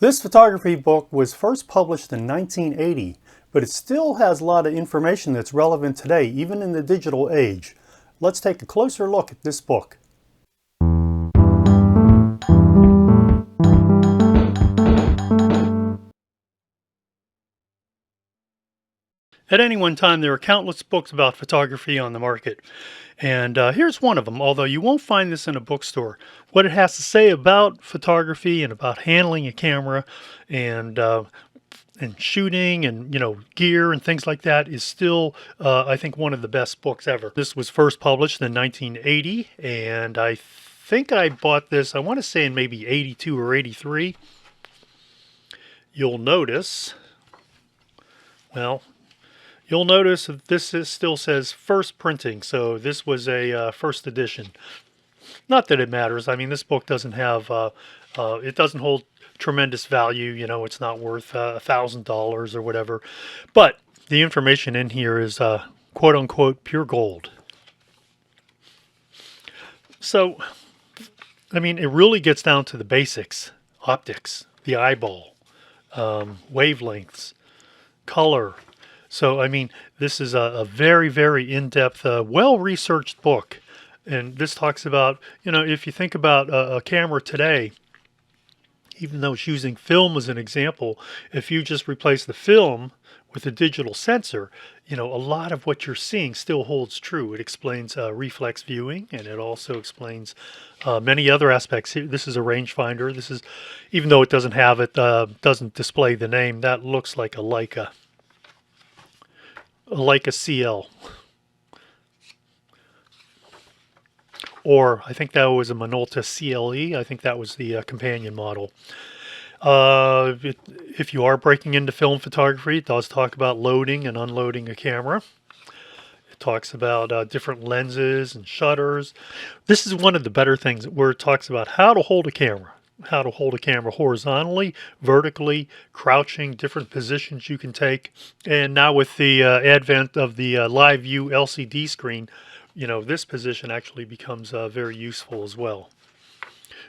This photography book was first published in 1980, but it still has a lot of information that's relevant today, even in the digital age. Let's take a closer look at this book. At any one time, there are countless books about photography on the market. And here's one of them, although you won't find this in a bookstore. What it has to say about photography and about handling a camera and shooting and, gear and things like that is still, I think, one of the best books ever. This was first published in 1980, and I think I bought this, I want to say in maybe 82 or 83. You'll notice that still says first printing, so this was a first edition. Not that it matters. I mean, this book doesn't have, it doesn't hold tremendous value. It's not worth $1,000 or whatever. But the information in here is quote unquote pure gold. So, I mean, it really gets down to the basics: optics, the eyeball, wavelengths, color. So, I mean, this is a very, very in-depth, well-researched book. And this talks about, if you think about a camera today, even though it's using film as an example, if you just replace the film with a digital sensor, a lot of what you're seeing still holds true. It explains reflex viewing, and it also explains many other aspects. This is a rangefinder. This is, even though it doesn't have it, doesn't display the name, that looks like a Leica CL. Or I think that was a Minolta CLE. I think that was the companion model. If you are breaking into film photography, it does talk about loading and unloading a camera. It talks about different lenses and shutters. This is one of the better things where it talks about how to hold a camera. How to hold a camera horizontally, vertically, crouching, different positions you can take. And now with the advent of the live view LCD screen, this position actually becomes very useful as well.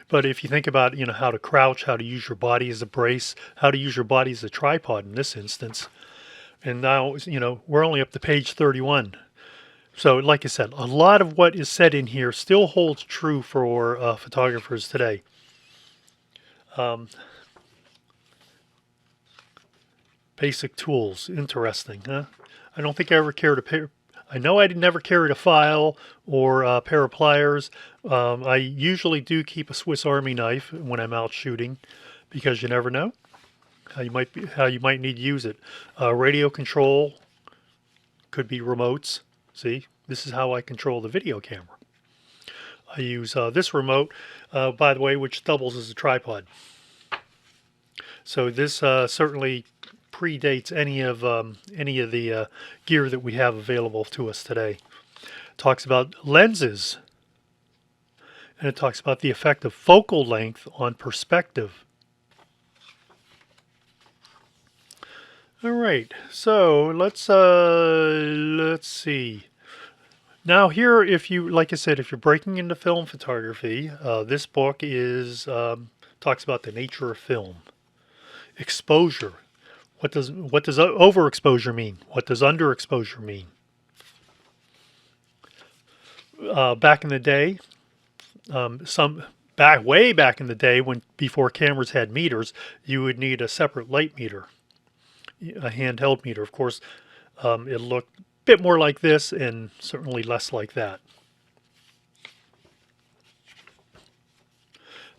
But if you think about, how to crouch, how to use your body as a brace, how to use your body as a tripod in this instance. And now, we're only up to page 31. So like I said, a lot of what is said in here still holds true for photographers today. Basic tools, interesting, huh? I don't think I ever carried a pair. I know I never carried a file or a pair of pliers. I usually do keep a Swiss Army knife when I'm out shooting, because you never know how you might need to use it. Radio control could be remotes. See, this is how I control the video camera. I use this remote, by the way, which doubles as a tripod. So this certainly predates any of the gear that we have available to us today. It talks about lenses, and it talks about the effect of focal length on perspective. All right, so let's see. Now here, like I said, if you're breaking into film photography, this book is talks about the nature of film. Exposure. What does overexposure mean? What does underexposure mean? Back in the day, way back in the day, before cameras had meters, you would need a separate light meter, a handheld meter. Of course, it looked a bit more like this, and certainly less like that.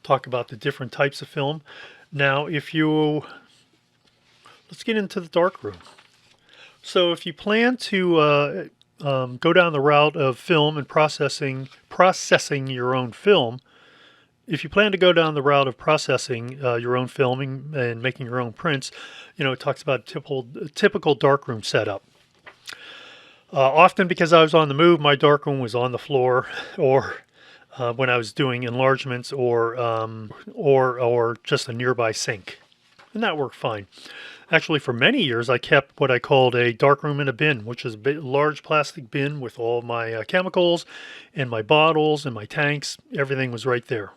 Talk about the different types of film. Now, let's get into the darkroom. So if you plan to go down the route of film and processing your own film, if you plan to go down the route of processing your own filming and making your own prints, it talks about typical darkroom setup. Often, because I was on the move, my darkroom was on the floor, or when I was doing enlargements, or just a nearby sink, and that worked fine. Actually, for many years, I kept what I called a darkroom in a bin, which is a large plastic bin with all my chemicals and my bottles and my tanks. Everything was right there.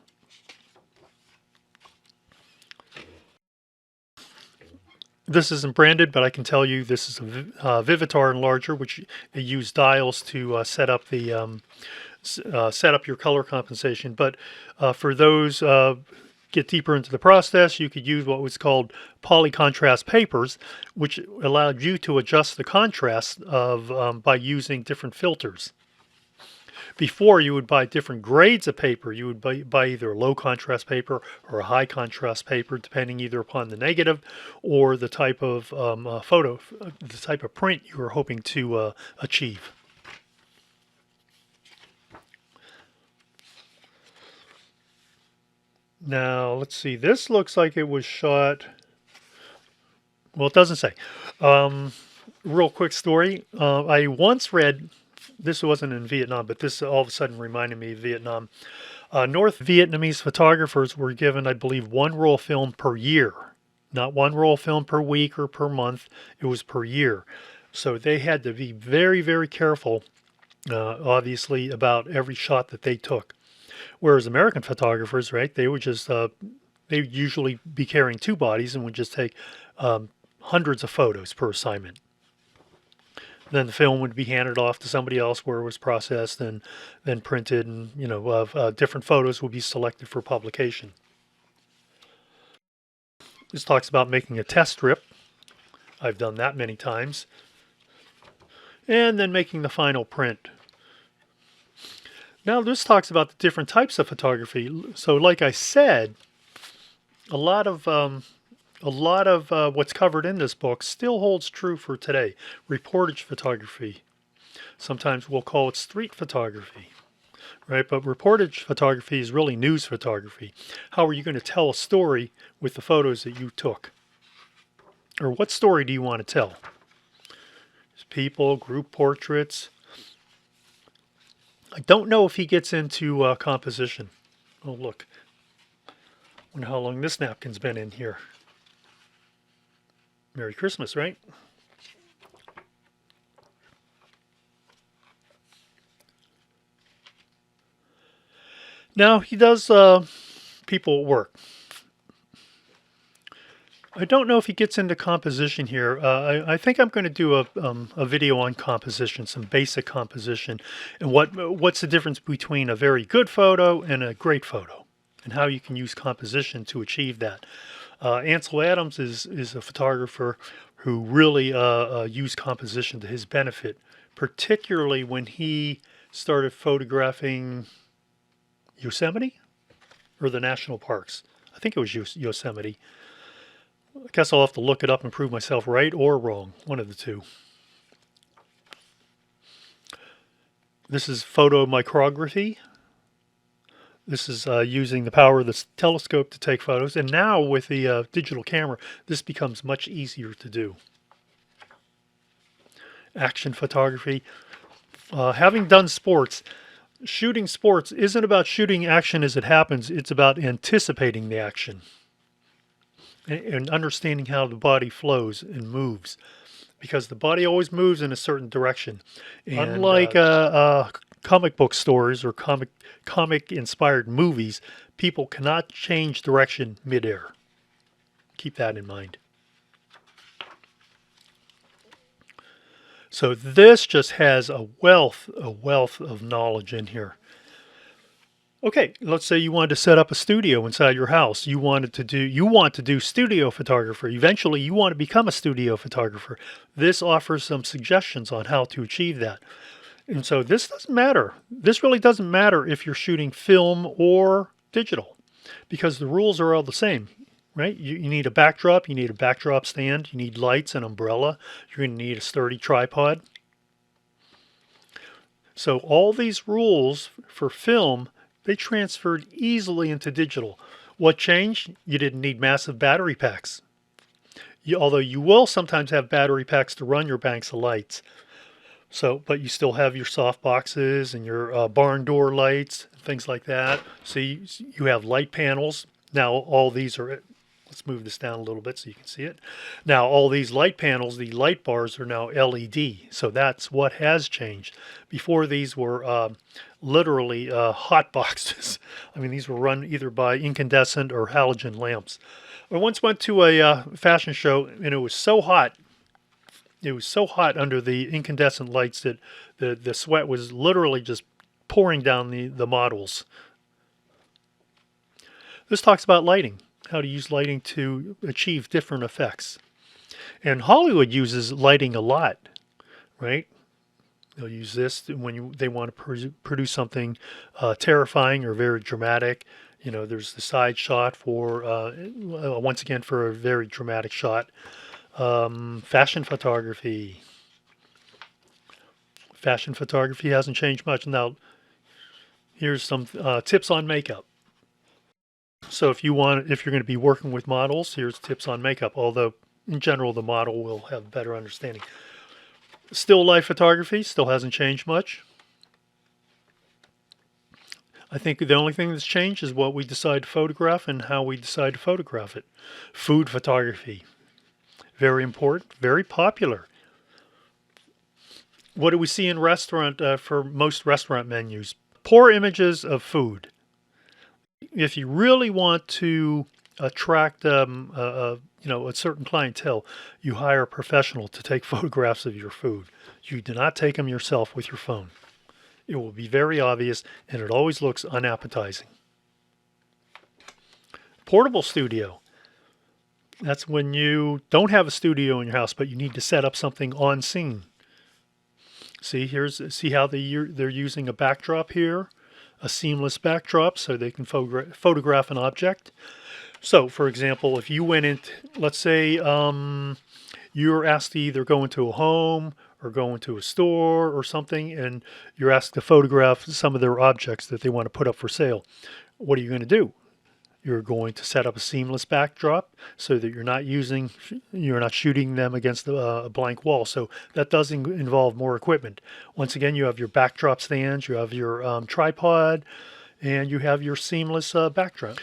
This isn't branded, but I can tell you this is a Vivitar enlarger, which they use dials to set up the set up your color compensation. But for those get deeper into the process, you could use what was called polycontrast papers, which allowed you to adjust the contrast of by using different filters. Before, you would buy different grades of paper. You would buy either a low contrast paper or a high contrast paper, depending either upon the negative or the type of the type of print you were hoping to achieve. Now, let's see. This looks like it was shot. Well, it doesn't say. Real quick story. I once read, this wasn't in Vietnam, but this all of a sudden reminded me of Vietnam. North Vietnamese photographers were given, I believe, one roll of film per year. Not one roll of film per week or per month. It was per year. So they had to be very, very careful, obviously, about every shot that they took. Whereas American photographers, right, they would just, they would usually be carrying two bodies and would just take hundreds of photos per assignment. Then the film would be handed off to somebody else where it was processed and then printed, and different photos would be selected for publication. This talks about making a test strip. I've done that many times. And then making the final print. Now this talks about the different types of photography. So like I said, a lot of what's covered in this book still holds true for today. Reportage photography. Sometimes we'll call it street photography, right? But reportage photography is really news photography. How are you going to tell a story with the photos that you took? Or what story do you want to tell? People, group portraits. I don't know if he gets into composition. Oh, look. I wonder how long this napkin's been in here. Merry Christmas, right? Now, he does people at work. I don't know if he gets into composition here. I think I'm going to do a video on composition, some basic composition, and what's the difference between a very good photo and a great photo, and how you can use composition to achieve that. Ansel Adams is a photographer who really used composition to his benefit, particularly when he started photographing Yosemite or the national parks. I think it was Yosemite. I guess I'll have to look it up and prove myself right or wrong, one of the two. This is photomicrography. This is using the power of the telescope to take photos. And now with the digital camera, this becomes much easier to do. Action photography. Having done sports, shooting sports isn't about shooting action as it happens. It's about anticipating the action and understanding how the body flows and moves, because the body always moves in a certain direction. And, unlike comic book stories or comic inspired movies, people cannot change direction midair. Keep that in mind. So this just has a wealth of knowledge in here. Okay, let's say you wanted to set up a studio inside your house. You want to do studio photography. Eventually, you want to become a studio photographer. This offers some suggestions on how to achieve that. And so this doesn't matter. This really doesn't matter if you're shooting film or digital, because the rules are all the same, right? You need a backdrop. You need a backdrop stand. You need lights, an umbrella. You're going to need a sturdy tripod. So all these rules for film, they transferred easily into digital. What changed? You didn't need massive battery packs. Although you will sometimes have battery packs to run your banks of lights. So, but you still have your soft boxes and your barn door lights, things like that. So you have light panels. Now all these are, let's move this down a little bit so you can see it. Now all these light panels, the light bars are now LED. So that's what has changed. Before, these were literally hot boxes. I mean, these were run either by incandescent or halogen lamps. I once went to a fashion show, and it was so hot. It was so hot under the incandescent lights that the sweat was literally just pouring down the models. This talks about lighting, how to use lighting to achieve different effects. And Hollywood uses lighting a lot, right? They'll use this when they want to produce something terrifying or very dramatic. You know, there's the side shot for, once again, for a very dramatic shot. Fashion photography. Fashion photography hasn't changed much. Now, here's some tips on makeup. So if you're going to be working with models, here's tips on makeup. Although in general, the model will have better understanding. Still life photography still hasn't changed much. I think the only thing that's changed is what we decide to photograph and how we decide to photograph it. Food photography, very important, very popular. What do we see in restaurant for most restaurant menus? Poor images of food. If you really want to attract a certain clientele, you hire a professional to take photographs of your food. You do not take them yourself with your phone. It will be very obvious, and it always looks unappetizing. Portable studio. That's when you don't have a studio in your house, but you need to set up something on scene. See how they're using a backdrop here, a seamless backdrop, so they can photograph an object. So, for example, if you went in, let's say you're asked to either go into a home or go into a store or something, and you're asked to photograph some of their objects that they want to put up for sale. What are you going to do? You're going to set up a seamless backdrop so that you're not shooting them against a blank wall. So that does involve more equipment. Once again, you have your backdrop stands, you have your tripod, and you have your seamless backdrop.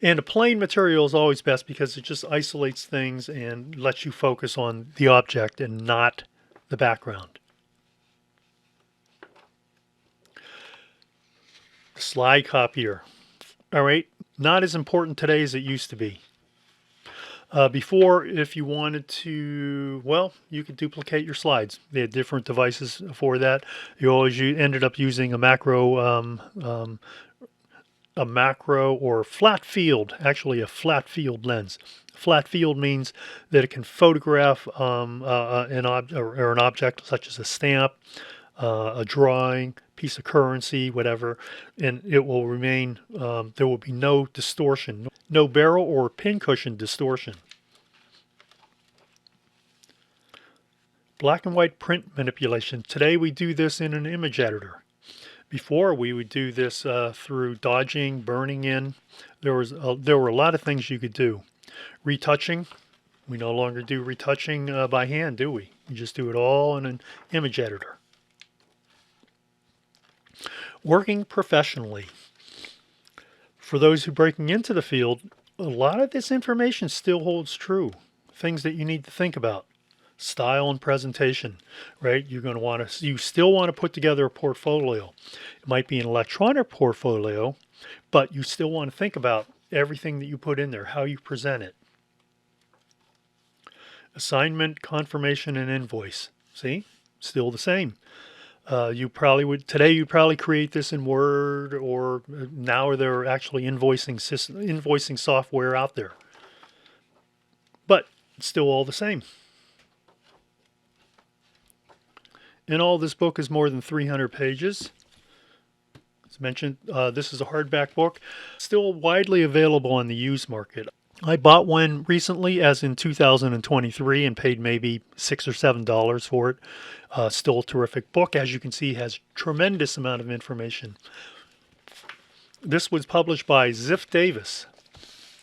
And a plain material is always best because it just isolates things and lets you focus on the object and not the background. Slide copier. All right, not as important today as it used to be. Before, if you wanted to, well, you could duplicate your slides. They had different devices for that. You always ended up using a macro or flat field, actually a flat field lens. Flat field means that it can photograph an object such as a stamp, a drawing, piece of currency, whatever, and it will remain, there will be no distortion, no barrel or pincushion distortion. Black and white print manipulation. Today we do this in an image editor. Before, we would do this through dodging, burning in. There were a lot of things you could do. Retouching. We no longer do retouching by hand, do we? We just do it all in an image editor. Working professionally. For those who are breaking into the field, a lot of this information still holds true. Things that you need to think about. Style and presentation, right? You still want to put together a portfolio. It might be an electronic portfolio, but you still want to think about everything that you put in there, how you present it. Assignment, confirmation, and invoice. See, still the same. You'd probably create this in Word, or now there are actually invoicing software out there. But it's still all the same. And all, this book is more than 300 pages. As mentioned, this is a hardback book, still widely available on the used market. I bought one recently, as in 2023, and paid maybe $6 or $7 for it. Still a terrific book. As you can see, has tremendous amount of information. This was published by Ziff Davis.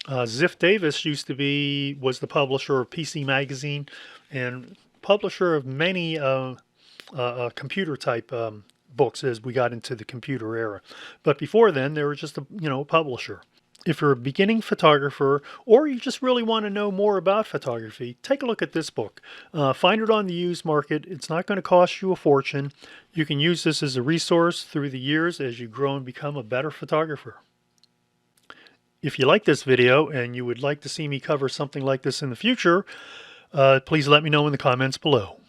Ziff Davis was the publisher of PC Magazine and publisher of many computer type books as we got into the computer era. But before then, they were just a publisher. If you're a beginning photographer, or you just really want to know more about photography, take a look at this book. Find it on the used market. It's not going to cost you a fortune. You can use this as a resource through the years as you grow and become a better photographer. If you like this video and you would like to see me cover something like this in the future, please let me know in the comments below.